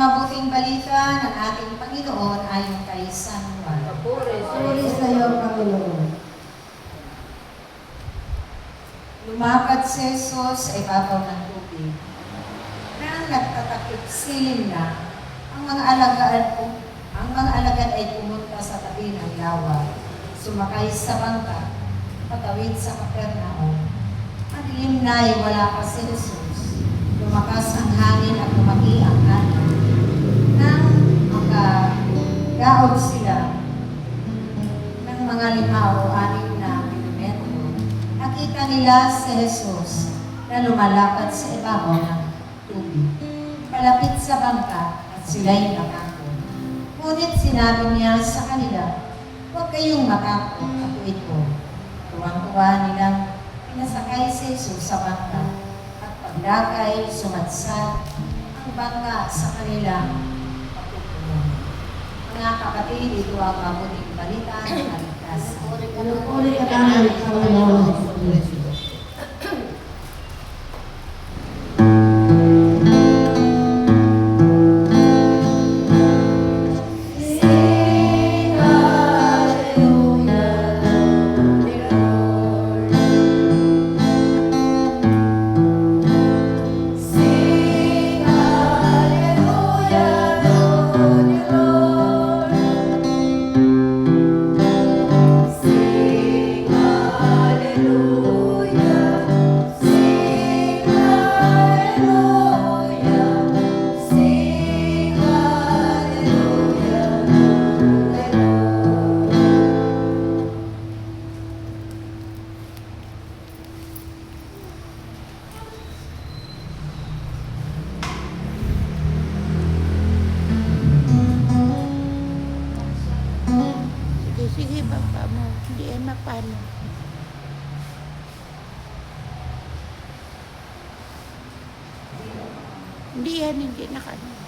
mabuting balita ng ating Panginoon ayon kay San Juan. Puri sa iyo, Panginoon. Lumakad si Jesus sa ibabaw ng tubig. Nang nagtatakip silim na, ang mga alagad ay pumunta sa tabi ng lawa, sumakay sa bangka, patawid sa Capernaum. Madilim na ay wala pa si Jesus. Lumakas ang hangin at lumaki ang alon. Nang makagaod sila ng mga 5 o 6 na kilometro, nakita nila si Jesus na lumalakad sa ibabaw ng tubig, palapit sa bangka at sila'y natakot. Ngunit sinabi niya sa kanila, "Huwag kayong matakot, ako ito." Tuwang-tuwa nilang pinasakay si Jesus sa bangka. Pagdakay, sumadsad ang bangka sa kanilang pagkukulong. Mga kapatid, ito ang mabuting balita ng kaligtasan. Puri ka namin, Panginoon. Sige, baba mo. Hindi yan mapano. Hindi yan, hindi nakano.